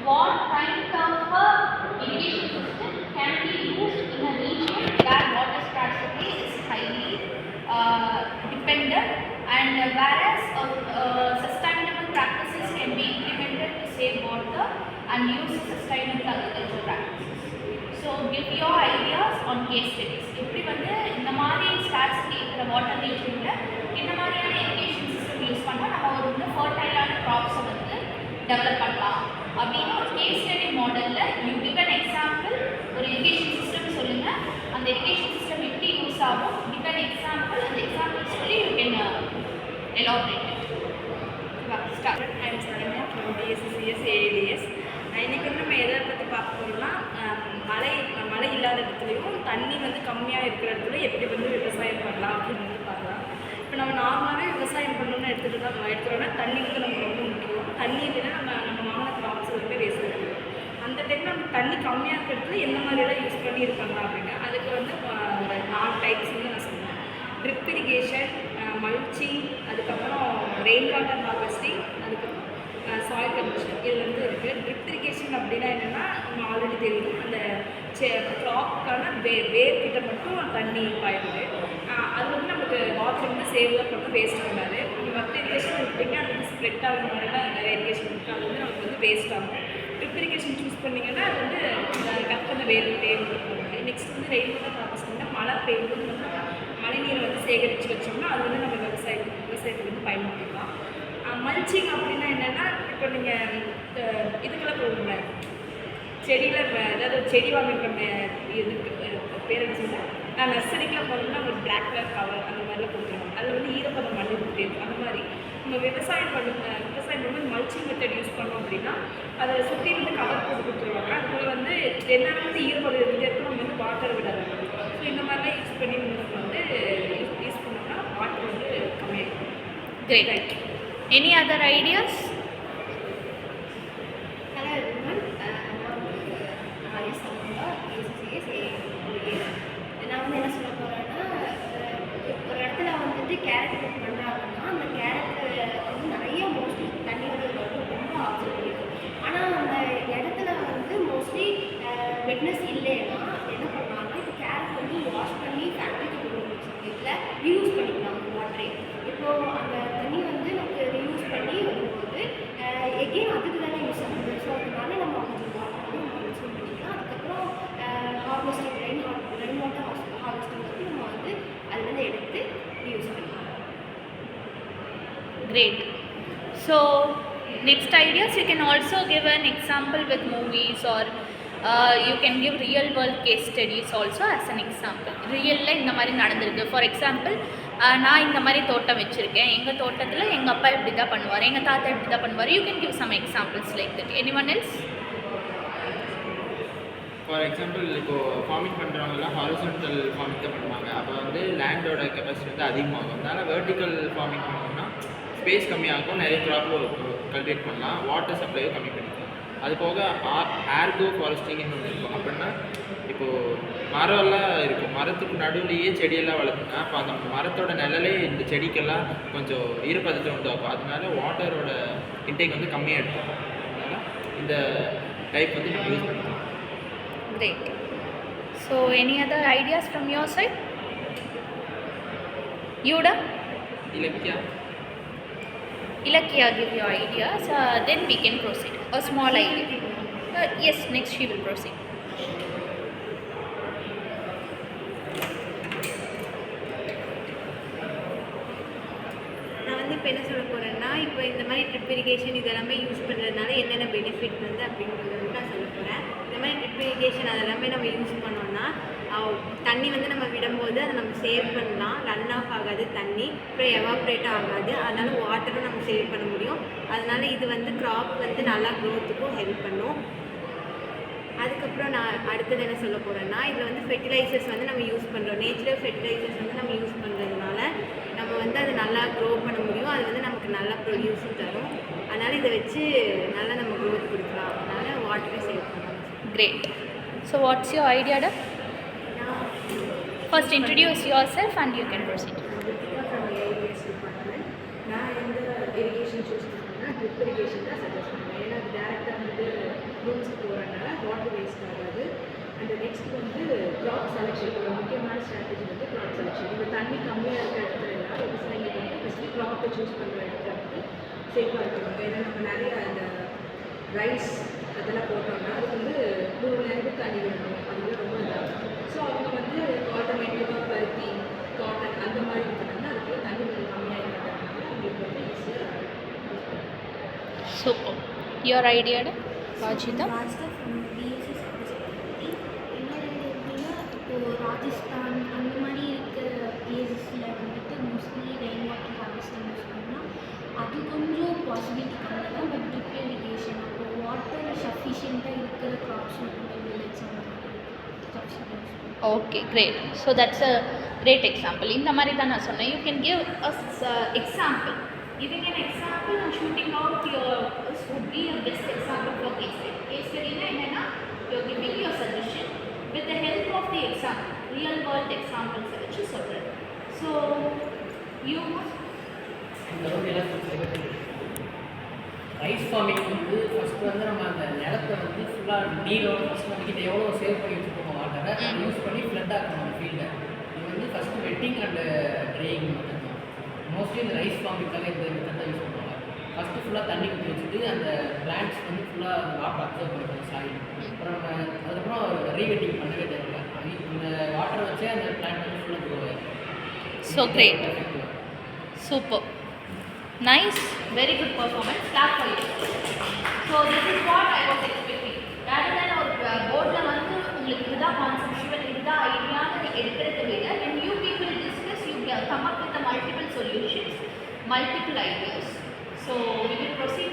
what kind of irrigation system can be used in a region where water scarcity is highly dependent, and whereas sustainable practices can be implemented to save water and use sustainable agriculture practices. So give your ideas on case studies. எப்படி வந்து இந்த மாதிரி scarcity இருக்கிற water ரீஜனில் என்ன மாதிரியான irrigation system use பண்ணால் நம்ம ஒரு வந்து ஃபர்டைலான க்ராப்ஸை வந்து டெவலப் பண்ணலாம் அப்படின்னு ஒரு கேஸ் ஸ்டடி மாடலில் யூ கிவ் அன் எக்ஸாம்பிள். ஒரு இரிகேஷன் சிஸ்டம் சொல்லுங்கள், அந்த இரிகேஷன் சிஸ்டம் எப்படி யூஸ் ஆகும், கிவ் அன் எக்ஸாம்பிள், அந்த எக்ஸாம்பிள் சொல்லி you can elaborate it. Start. I am Saranya from BSCS ATS. இன்றைக்கி வந்து நம்ம எதை பற்றி பார்க்க போகிறோம்னா, மழை இல்லாத இடத்துலையும் தண்ணி வந்து கம்மியாக இருக்கிற இடத்துல எப்படி வந்து விவசாயம் பண்ணலாம் அப்படின்னு வந்து பார்க்கலாம். இப்போ நம்ம நார்மலாகவே விவசாயம் பண்ணணும்னு எடுத்துகிறோன்னா தண்ணி வந்து நமக்கு ரொம்ப முக்கியம். தண்ணி இல்லைன்னா நம்ம வாங்கின க்ராப்ஸ் வந்து வேஸ்ட் ஆகிடும். அந்த டைமில் நம்ம தண்ணி கம்மியாக இருக்கிற இடத்துல எந்த மாதிரியெல்லாம் யூஸ் பண்ணியிருக்காங்க அப்படின்னு அதுக்கு வந்து ஒரு 4 டைப்ஸ் வந்து நான் சொல்லுவேன். ட்ரிப் இரிகேஷன், மல்ச்சிங், அதுக்கப்புறம் ரெயின் வாட்டர் ஹார்வெஸ்டிங், அதுக்கப்புறம் சாயில் கண்டிஷன். இது வந்து இருக்குது. ட்ரிப் இரிகேஷன் அப்படின்னா என்னென்னா, நம்ம ஆல்ரெடி தெரியும், அந்த க்ராப்புக்கான வேர் கிட்ட மட்டும் தண்ணி பாயுது. அது வந்து நமக்கு வாட்டர் வந்து சேவ் தான் பண்ணணும், வேஸ்ட் பண்ணாது. நீங்கள் மற்ற இரிகேஷன் எடுத்திங்கன்னா அது வந்து ஸ்ப்ரெட் ஆகிற மாதிரிலாம் நிறைய இரிகேஷன் இருக்குது, அது வந்து நமக்கு வந்து வேஸ்ட் ஆகும். ட்ரிப் இரிகேஷன் சூஸ் பண்ணிங்கன்னா அது வந்து கட் பண்ண வேர் தேவைப்படுறாங்க. நெக்ஸ்ட் வந்து ரெயின் வாட்டர் ஹார்வெஸ்டிங்னா மழை பெய்யும்போது நம்ம மழைநீரை வந்து சேகரித்து வச்சோம்னா அது வந்து நம்ம விவசாயத்துக்கு வந்து பயன்படுத்திக்கலாம். மல்ச்சிங் அப்படின்னா என்னென்னா, இப்போ நீங்கள் இதுக்கெல்லாம் போகல, செடியில் அதாவது செடி வாங்கிட்டு இதுக்கு பேர் வச்சுன்னா நர்சரிக்கெலாம் போகணும்னா ஒரு பிளாக் கலர் கவர் அந்த மாதிரிலாம் கொடுத்துருவாங்க. அதில் வந்து ஈரப்பதம் மண்ணு தேவை. அந்த மாதிரி நம்ம விவசாயம் பண்ணும்போது மல்ச்சிங் மெத்தட் யூஸ் பண்ணோம் அப்படின்னா அதை சுற்றி வந்து கவர் போட்டு கொடுத்துருவாங்க. அதுக்குள்ள வந்து என்ன வந்து ஈரப்பதம் இருந்துட்டு நம்ம வந்து வாட்டர் விடாது. ஸோ இந்த மாதிரிலாம் யூஸ் பண்ணி நம்ம வந்து யூஸ் பண்ணோம்னா வாட்டர் வந்து கம்மியாகிடும். Great. Any other ideas? Hello everyone. நான் வந்து என்ன சொல்ல போகிறேன்னா, ஒரு இடத்துல வந்துட்டு கேரட் குக் பண்ணுறாங்கன்னா அந்த கேரட்டு வந்து நிறைய மோஸ்ட்லி தண்ணியோட ரொம்ப ஆப்ஷன் இருக்குது. ஆனால் அந்த இடத்துல வந்து மோஸ்ட்லி வெட்னஸ் இல்லைன்னா என்ன பண்ணாங்கன்னா, இப்போ கேரட் வந்து வாஷ் பண்ணி ஃபேக்ட்ரிக்கு கொடுக்குற சமயத்தில் யூஸ் பண்ணிக்கலாம் அந்த வாட்டரே. இப்போது அந்த தண்ணி வந்து நமக்கு ரீயூஸ் பண்ணி வரும்போது எகெயின் அதுக்கு தானே யூஸ் ஆகுது. ஸோ அதனால நம்ம கொஞ்சம் வாட்டர் வந்து நம்ம யூஸ் பண்ணிக்கலாம். அதுக்கப்புறம் ஹார்வெஸ்டிங் ரெயின் வாட்டர் ஹார்வெஸ்டிங் வந்து நம்ம வந்து அதுலேருந்து எடுத்து யூஸ் பண்ணிக்கலாம். Great. So next ideas, you can also give an example with movies, or you can give real world case studies also as an example. ரியல்ல இந்த மாதிரி நடந்திருக்கு. ஃபார் எக்ஸாம்பிள், நான் இந்த மாதிரி தோட்டம் வச்சுருக்கேன், எங்கள் தோட்டத்தில் எங்கள் அப்பா இப்படி தான் பண்ணுவார், எங்கள் தாத்தா இப்படி தான் பண்ணுவார். You can give some examples like that. Anyone else? For example, இப்போது ஃபார்மிங் பண்ணுறவங்கலாம் ஹாரிசான்டல் ஃபார்மிங் தான் பண்ணுவாங்க. அப்போ வந்து லேண்டோட கெப்பாசிட்டி வந்து அதிகமாகும். அதனால் வெர்டிக்கல் ஃபார்மிங் பண்ணோம்னா ஸ்பேஸ் கம்மியாகும், நிறைய க்ராப் கல்டிவேட் பண்ணலாம், வாட்டர் சப்ளையும் கம்மி பண்ணிக்கலாம். அது போக ஏர்கோ ஃபாரஸ்டிங்னு ஒன்று இருக்கும். அப்படின்னா இப்போது மரம்லாம் இருக்கும், மரத்துக்கு நடுவுலையே செடியெல்லாம் வளர்த்துனா அப்போ அந்த மரத்தோட நிழலே இந்த செடிக்கெல்லாம் கொஞ்சம் ஈரப்பதத்தை உண்டாக்கும். அதனால வாட்டரோட இன்டேக் வந்து கம்மியாக எடுக்கும். அதனால் இந்த டைப் வந்து நம்ம யூஸ் பண்ணிக்கலாம். Great. So any other ideas from your side? Yuda? Ilakya give your ideas, then we can proceed. A small idea. Yes, next she will proceed. நான் வந்து இப்போ என்ன சொல்ல போகிறேன்னா, இப்போ இந்த மாதிரி ட்ரிப் இரிகேஷன் இதெல்லாமே யூஸ் பண்ணுறதுனால என்னென்ன பெனிஃபிட் வந்து அப்படின்றது வந்து நான் சொல்ல போகிறேன். இந்த மாதிரி ட்ரிப் இரிகேஷன் அதெல்லாமே நம்ம யூஸ் பண்ணோம்னா தண்ணி வந்து நம்ம விடும்போது அதை நம்ம சேவ் பண்ணலாம், ரன் ஆஃப் ஆகாது தண்ணி, அப்புறம் எவாப்ரேட் ஆகாது. அதனால் வாட்டரும் நம்ம சேவ் பண்ண முடியும். அதனால் இது வந்து க்ராப் வந்து நல்லா க்ரோத்துக்கும் ஹெல்ப் பண்ணும். அதுக்கப்புறம் நான் அடுத்தது என்ன சொல்ல போகிறேன்னா, இதில் வந்து ஃபெர்டிலைசர்ஸ் வந்து நம்ம யூஸ் பண்ணுறோம். நேச்சுரல் ஃபெர்டிலைசர்ஸ் வந்து நம்ம யூஸ் பண்ணுறதுனால நம்ம வந்து அதை நல்லா க்ரோ பண்ண முடியும். அது வந்து நமக்கு நல்லா ப்ரொடியூஸும் தரும். அதனால் இதை வச்சு நல்லா நம்ம க்ரோத் கொடுக்கலாம். அதனால் வாட்டரை சேவ் பண்ணலாம். Great. So what's your idea, Ada? First introduce yourself and you can proceed. நான் எந்த இரிகேஷன் சூஸ் பண்ணுறேன்னா ட்ரிப் இரிகேஷன் தான் சஜஸ்ட் பண்ணுவேன். ஏன்னா அது டேரெக்டாக வந்து ரூம்ஸுக்கு போகிறதுனால வாட்டர் வேஸ்ட் ஆகாது. அண்ட் நெக்ஸ்ட் வந்து க்ராப் செலெக்ஷன், ஒரு முக்கியமான ஸ்ட்ராட்டஜி வந்து க்ராப் செலெக்ஷன். இந்த தண்ணி கம்மியாக இருக்கிற இடத்துல எல்லாம் விவசாயிகள் வந்து ஃபஸ்ட்டு க்ராப்பை சூஸ் பண்ணுற இடத்துல வந்து சேஃபாக இருக்கணும். ஏன்னா நம்ம நிறைய அந்த ரைஸ் அதெல்லாம் போட்டோம்னா அதுக்கு வந்து 3 மணி நேரத்துக்கு தண்ணி வேணும், அதுவே ரொம்ப இதாகும். ஸோ அவங்க வந்து ஆட்டோமேட்டிக்காக பருத்தி, காட்டன் அந்த மாதிரி இருக்கிறதுனால அதுக்கு தண்ணி கொஞ்சம் கம்மியாக இருக்கிறதுனால அவங்களுக்கு வந்து ஈஸியாக super. Your idea Rajitha? Rajitha from BSC cybersecurity. என்னோட எப்படின்னா இப்போது ராஜஸ்தான் அந்த மாதிரி இருக்கிற பிளேசஸில் வந்துட்டு mostly rain water harvesting use பண்ணால் அது கொஞ்சம் பாசிபிலிட்டி கம்மி தான். பட் ட்ரிப் இரிகேஷன் அப்புறம் வாட்டர் சஃபிஷியண்ட்டாக இருக்கிற க்ராப்ஸ் வந்து மில்லட்ஸ் அந்த மாதிரி க்ராப்ஸ் யூஸ் பண்ணுவோம். Okay, great. So that's a great example. இந்த மாதிரி தான் நான் சொன்னேன். You can give us example. Giving an example and shooting out your this would be a best example for case study. Case study na enna you're giving your suggestion with the help of the example, real world examples which is சொல்றேன். So you rice farming வந்து first வந்து நம்ம அந்த நிலத்தை வந்து ஃபுல்லாக நீரோட first நம்ம கிட்ட எவ்வளோ சேவ் பண்ணி வச்சுருக்கோம் வாட்டரை அதை யூஸ் பண்ணி ஃப்ளட் ஆக்கணும் அந்த ஃபீல்டை. இது வந்து first wetting and drying method தான். மோஸ்ட்லி இந்த ரைஸ் ஃபார்மிங்காக இந்த மெத்தட் தான் யூஸ் பண்ணுவாங்க. ஃபஸ்ட்டு ஃபுல்லாக தண்ணி ஊற்றி வச்சுட்டு அந்த பிளான்ட்ஸ் வந்து ஃபுல்லாக அந்த வாட்டர் அப்சர்வ் பண்ணிக்கணும் சாயில். அப்புறம் நம்ம அதுக்கப்புறம் ரீவெட்டிங் பண்ணவே தேவையில்லை. இந்த வாட்டரை வச்சே அந்த பிளான்ட் வந்து ஃபுல்லாக க்ரோ ஆகும். So great. Super. Nice. Very good performance. Clap for you. So this is what I was expecting. Rather than ஒரு போர்டில் வந்து உங்களுக்கு இதுதான் கான்செப்ஷுவல் இதுதான் ஐடியான்னு எடுக்கிறத விட when you people discuss you come up with the multiple solutions, multiple ideas. So we will proceed